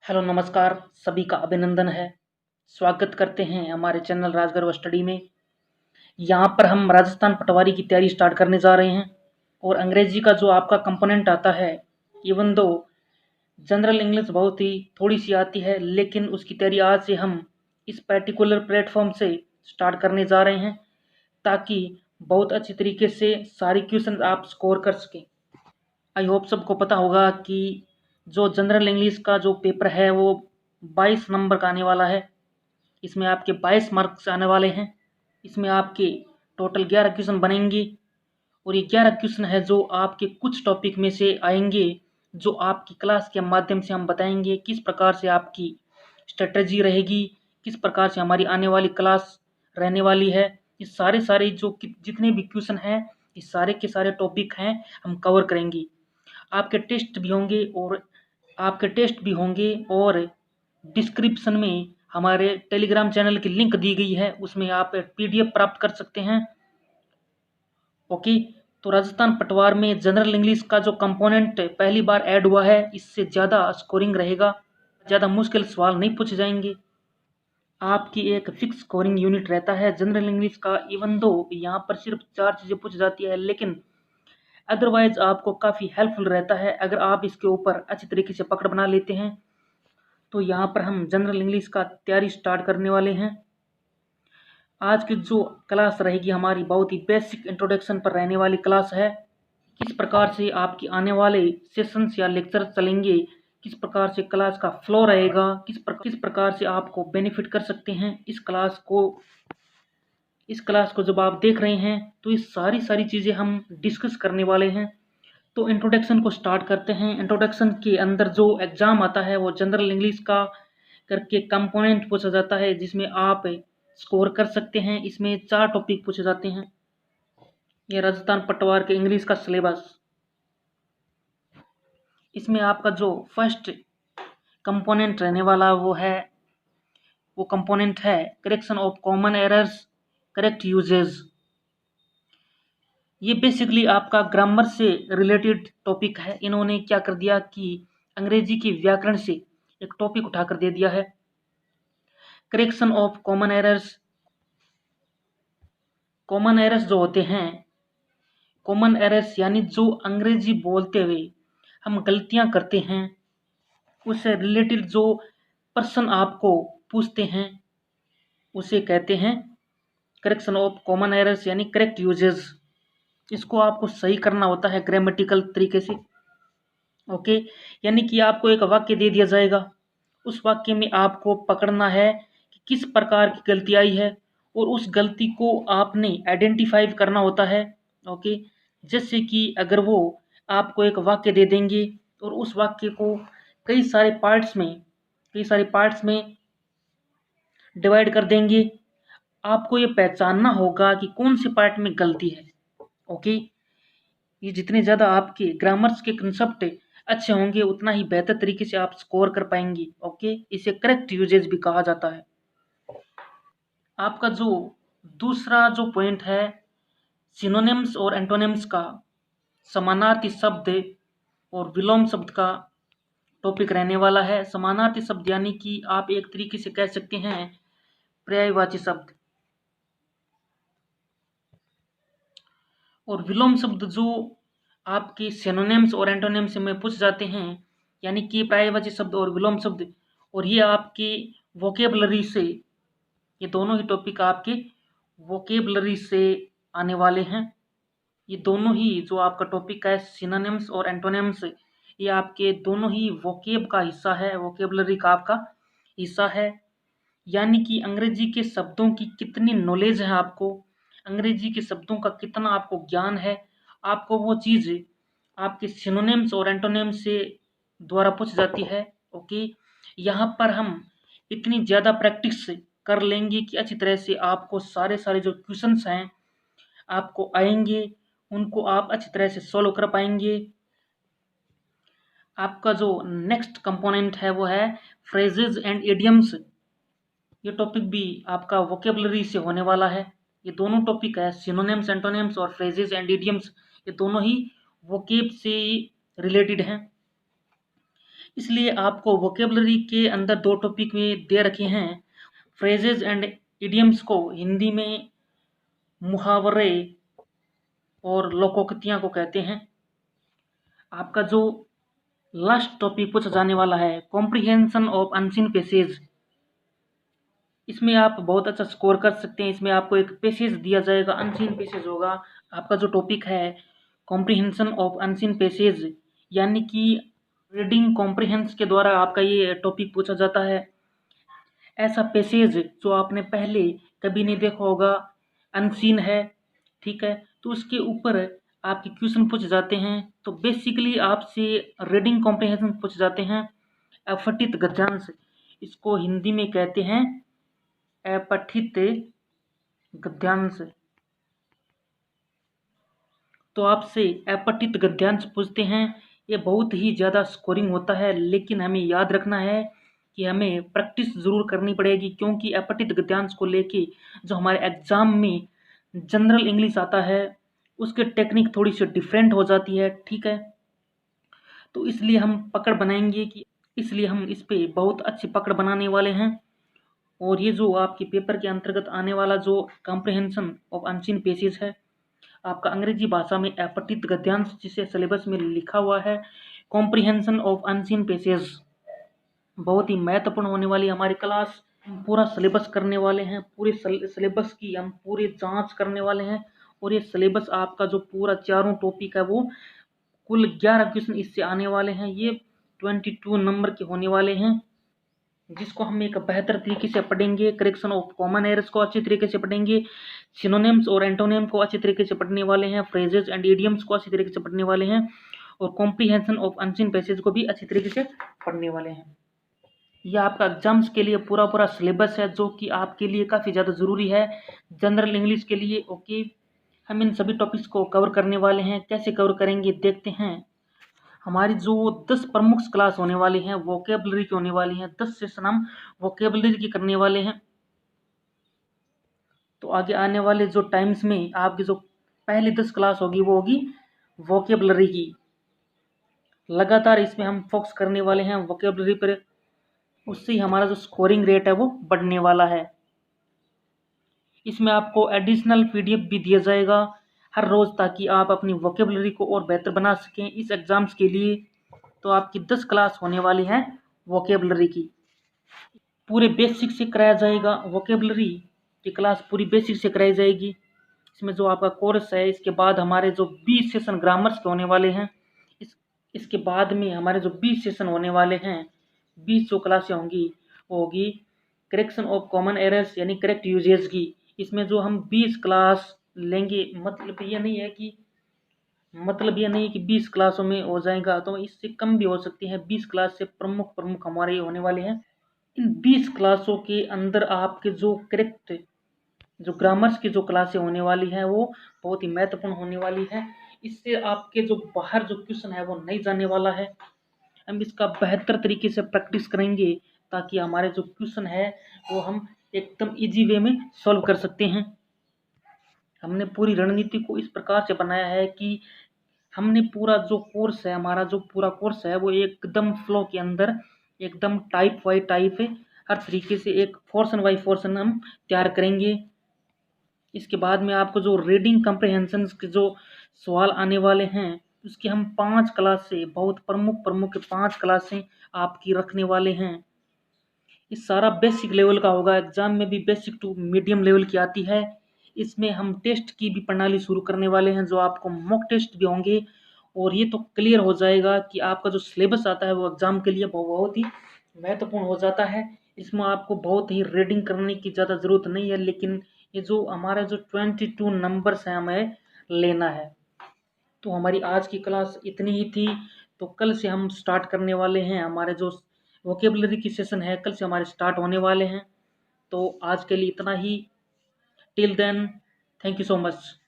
Hello नमस्कार, सभी का अभिनंदन है। स्वागत करते हैं हमारे चैनल राजगर्व स्टडी में। यहाँ पर हम राजस्थान पटवारी की तैयारी स्टार्ट करने जा रहे हैं और अंग्रेजी का जो आपका कंपोनेंट आता है, इवन दो जनरल इंग्लिश बहुत ही थोड़ी सी आती है, लेकिन उसकी तैयारी आज से हम इस पर्टिकुलर प्लेटफॉर्म से स्टार्ट करने जा रहे हैं ताकि बहुत अच्छी तरीके से सारी क्वेश्चन आप स्कोर कर सकें। आई होप सबको पता होगा कि जो जनरल इंग्लिश का जो पेपर है वो 22 नंबर का आने वाला है। इसमें आपके 22 मार्क्स आने वाले हैं। इसमें आपके टोटल 11 क्वेश्चन बनेंगे और ये 11 क्वेश्चन है जो आपके कुछ टॉपिक में से आएंगे, जो आपकी क्लास के माध्यम से हम बताएंगे किस प्रकार से आपकी स्ट्रेटजी रहेगी, किस प्रकार से हमारी आने वाली क्लास रहने वाली है। ये सारे जो जितने भी क्वेश्चन हैं, ये सारे के सारे टॉपिक हैं, हम कवर करेंगे। आपके टेस्ट भी होंगे और डिस्क्रिप्शन में हमारे टेलीग्राम चैनल की लिंक दी गई है, उसमें आप पीडीएफ प्राप्त कर सकते हैं। ओके, तो राजस्थान पटवार में जनरल इंग्लिश का जो कंपोनेंट पहली बार ऐड हुआ है, इससे ज़्यादा स्कोरिंग रहेगा, ज़्यादा मुश्किल सवाल नहीं पूछे जाएंगे। आपकी एक फिक्स स्कोरिंग यूनिट रहता है जनरल इंग्लिश का। इवन दो यहाँ पर सिर्फ 4 चीज़ें पूछी जाती है, लेकिन अदरवाइज आपको काफ़ी हेल्पफुल रहता है अगर आप इसके ऊपर अच्छी तरीके से पकड़ बना लेते हैं। तो यहाँ पर हम जनरल इंग्लिश का तैयारी स्टार्ट करने वाले हैं। आज की जो क्लास रहेगी हमारी बहुत ही बेसिक इंट्रोडक्शन पर रहने वाली क्लास है। किस प्रकार से आपके आने वाले सेशंस या लेक्चर चलेंगे, किस प्रकार से क्लास का फ्लो रहेगा, किस प्रकार से आपको बेनिफिट कर सकते हैं इस क्लास को जब आप देख रहे हैं, तो ये सारी चीज़ें हम डिस्कस करने वाले हैं। तो इंट्रोडक्शन को स्टार्ट करते हैं। इंट्रोडक्शन के अंदर जो एग्ज़ाम आता है वो जनरल इंग्लिश का करके कंपोनेंट पूछा जाता है, जिसमें आप स्कोर कर सकते हैं। इसमें 4 टॉपिक पूछे जाते हैं। ये राजस्थान पटवार के इंग्लिश का सिलेबस। इसमें आपका जो फर्स्ट कंपोनेंट रहने वाला वो कंपोनेंट है correction of common errors, correct usage. ये बेसिकली आपका ग्रामर से रिलेटेड टॉपिक है। इन्होंने क्या कर दिया कि अंग्रेजी की व्याकरण से एक टॉपिक उठाकर दे दिया है, correction of common errors. Common errors जो होते हैं, कॉमन एरर्स यानी जो अंग्रेजी बोलते हुए हम गलतियां करते हैं, उससे रिलेटेड जो प्रश्न आपको पूछते हैं, उसे कहते हैं करेक्शन ऑफ कॉमन एरर्स यानी करेक्ट यूजेस। इसको आपको सही करना होता है ग्रामेटिकल तरीके से। ओके, यानी कि आपको एक वाक्य दे दिया जाएगा, उस वाक्य में आपको पकड़ना है कि किस प्रकार की गलती आई है और उस गलती को आपने आइडेंटिफाई करना होता है। ओके, जैसे कि अगर वो आपको एक वाक्य दे देंगे और उस वाक्य को कई सारे पार्ट्स में डिवाइड कर देंगे, आपको ये पहचानना होगा कि कौन से पार्ट में गलती है। ओके, ये जितने ज़्यादा आपके ग्रामर्स के कंसेप्ट अच्छे होंगे, उतना ही बेहतर तरीके से आप स्कोर कर पाएंगे। ओके, इसे करेक्ट यूजेज भी कहा जाता है। आपका जो दूसरा जो पॉइंट है सिनोनिम्स और एंटोनिम्स का, समानार्थी शब्द और विलोम शब्द का टॉपिक रहने वाला है। समानार्थी शब्द यानी कि आप एक तरीके से कह सकते हैं पर्यायवाची शब्द, और विलोम शब्द जो आपके सिनोनिम्स और एंटोनिम्स में पूछ जाते हैं, यानी कि पर्यायवाची शब्द और विलोम शब्द, और ये आपके वोकेबलरी से, ये दोनों ही टॉपिक आपके वोकेबलरी से आने वाले हैं। ये दोनों ही जो आपका टॉपिक है सिनोनिम्स और एंटोनिम्स, ये आपके दोनों ही वोकेब का हिस्सा है, वोकेबलरी का आपका हिस्सा है। यानी कि अंग्रेजी के शब्दों की कितनी नॉलेज है आपको, अंग्रेजी के शब्दों का कितना आपको ज्ञान है, आपको वो चीज़ आपके सिनोनिम्स और एंटोनिम्स से द्वारा पूछ जाती है। ओके, यहाँ पर हम इतनी ज़्यादा प्रैक्टिस कर लेंगे कि अच्छी तरह से आपको सारे जो क्वेश्चंस हैं आपको आएंगे, उनको आप अच्छी तरह से सॉल्व कर पाएंगे। आपका जो नेक्स्ट कंपोनेंट है वो है फ्रेजेस एंड इडियम्स। ये टॉपिक भी आपका वोकेबलरी से होने वाला है। ये दोनों टॉपिक है सिनोनिम्स एंटोनिम्स और फ्रेजेस एंड इडियम्स, ये दोनों ही वोकेब से रिलेटेड हैं। इसलिए आपको वोकेबलरी के अंदर दो टॉपिक में दे रखे हैं। फ्रेजेज एंड इडियम्स को हिंदी में मुहावरे और लोकोक्तियाँ को कहते हैं। आपका जो लास्ट टॉपिक पूछा जाने वाला है कॉम्प्रिहेंशन ऑफ अनसीन पैसेज, इसमें आप बहुत अच्छा स्कोर कर सकते हैं। इसमें आपको एक पैसेज दिया जाएगा, अनसीन पैसेज होगा। आपका जो टॉपिक है कॉम्प्रिहेंशन ऑफ अनसीन पैसेज, यानी कि रीडिंग कॉम्प्रिहेंस के द्वारा आपका ये टॉपिक पूछा जाता है। ऐसा पैसेज जो आपने पहले कभी नहीं देखा होगा, अनसीन है, ठीक है, तो उसके ऊपर आपके क्वेश्चन पूछे जाते हैं। तो बेसिकली आपसे रीडिंग कॉम्प्रिहेंशन पूछे जाते हैं। अपठित गद्यांश, इसको हिंदी में कहते हैं अपठित गद्यांश। तो आपसे अपठित गद्यांश पूछते हैं। ये बहुत ही ज़्यादा स्कोरिंग होता है, लेकिन हमें याद रखना है कि हमें प्रैक्टिस ज़रूर करनी पड़ेगी, क्योंकि अपठित गद्यांश को लेके जो हमारे एग्ज़ाम में जनरल इंग्लिश आता है उसकी टेक्निक थोड़ी सी डिफरेंट हो जाती है, ठीक है। तो इसलिए हम पकड़ बनाएंगे कि इसलिए हम इस पे बहुत अच्छी पकड़ बनाने वाले हैं। और ये जो आपके पेपर के अंतर्गत आने वाला जो कॉम्प्रिहेंशन ऑफ अनसीन पेसेज है, आपका अंग्रेजी भाषा में अपठित गद्यांश जिसे सिलेबस में लिखा हुआ है कॉम्प्रिहेंशन ऑफ अनसीन पेसेज, बहुत ही महत्वपूर्ण होने वाली हमारी क्लास। हम पूरा सिलेबस करने वाले हैं, पूरे सिलेबस की हम पूरी जांच करने वाले हैं। और ये सिलेबस आपका जो पूरा चारों टॉपिक है वो कुल 11 क्वेश्चन इससे आने वाले हैं। ये 22 नंबर के होने वाले हैं, जिसको हम एक बेहतर तरीके से पढ़ेंगे। करेक्शन ऑफ कॉमन एरर्स को अच्छी तरीके से पढ़ेंगे, सिनोनिम्स और एंटोनिम को अच्छी तरीके से पढ़ने वाले हैं, फ्रेजेस एंड इडियम्स को अच्छी तरीके से पढ़ने वाले हैं, और कॉम्प्रिहेंशन ऑफ अनसीन पैसेज को भी अच्छी तरीके से पढ़ने वाले हैं। यह आपका एग्जाम्स के लिए पूरा पूरा सिलेबस है, जो कि आपके लिए काफ़ी ज़्यादा ज़रूरी है जनरल इंग्लिश के लिए। ओके, हम इन सभी टॉपिक्स को कवर करने वाले हैं। कैसे कवर करेंगे देखते हैं। हमारी जो 10 प्रमुख क्लास होने वाली हैं वोकेबलरी की होने वाली हैं। 10 सेशन हम वोकेबलरी की करने वाले हैं। तो आगे आने वाले जो टाइम्स में आपकी जो पहली 10 क्लास होगी वो होगी वोकेबलरी की। लगातार इसमें हम फोकस करने वाले हैं वोकेबलरी पर, उससे ही हमारा जो स्कोरिंग रेट है वो बढ़ने वाला है। इसमें आपको एडिशनल पीडीएफ भी दिया जाएगा हर रोज़, ताकि आप अपनी वोकेबलरी को और बेहतर बना सकें इस एग्ज़ाम्स के लिए। तो आपकी 10 क्लास होने वाली है वोकेबलरी की, पूरे बेसिक से कराया जाएगा। वोकेबलरी की क्लास पूरी बेसिक से कराई जाएगी। इसमें जो आपका कोर्स है, इसके बाद हमारे जो 20 सेशन ग्रामर्स के होने वाले हैं, इसके बाद में हमारे जो 20 सेशन होने वाले हैं, 20 जो क्लासें होंगी वो होगी करेक्शन ऑफ कॉमन एरर्स यानी करेक्ट यूजेज की। इसमें जो हम 20 क्लास लेंगे, मतलब ये नहीं कि 20 क्लासों में हो जाएगा, तो इससे कम भी हो सकती है। 20 क्लास से प्रमुख हमारे होने वाले हैं। इन 20 क्लासों के अंदर आपके जो करेक्ट जो ग्रामर्स की जो क्लासें होने वाली हैं वो बहुत ही महत्वपूर्ण होने वाली है। इससे आपके जो बाहर जो क्वेश्चन है वो नहीं जाने वाला है। हम इसका बेहतर तरीके से प्रैक्टिस करेंगे, ताकि हमारे जो क्वेश्चन है वो हम एकदम इजी वे में सॉल्व कर सकते हैं। हमने पूरी रणनीति को इस प्रकार से बनाया है कि हमने पूरा जो कोर्स है, हमारा जो पूरा कोर्स है वो एकदम फ्लो के अंदर एकदम टाइप बाई टाइप हर तरीके से एक पोर्शन बाई पोर्शन हम तैयार करेंगे। इसके बाद में आपको जो रीडिंग कम्प्रिहेंशन के जो सवाल आने वाले हैं, उसकी हम 5 क्लासें, बहुत प्रमुख 5 क्लासें आपकी रखने वाले हैं। ये सारा बेसिक लेवल का होगा। एग्जाम में भी बेसिक टू मीडियम लेवल की आती है। इसमें हम टेस्ट की भी प्रणाली शुरू करने वाले हैं, जो आपको मॉक टेस्ट भी होंगे। और ये तो क्लियर हो जाएगा कि आपका जो सिलेबस आता है वो एग्जाम के लिए बहुत ही महत्वपूर्ण हो जाता है। इसमें आपको बहुत ही रीडिंग करने की ज़्यादा ज़रूरत नहीं है, लेकिन ये जो हमारा जो 22 नंबर्स हैं हमें लेना है। तो हमारी आज की क्लास इतनी ही थी। तो कल से हम स्टार्ट करने वाले हैं, हमारे जो वोकेबलरी की सेशन है कल से हमारे स्टार्ट होने वाले हैं। तो आज के लिए इतना ही। Till then, thank you so much.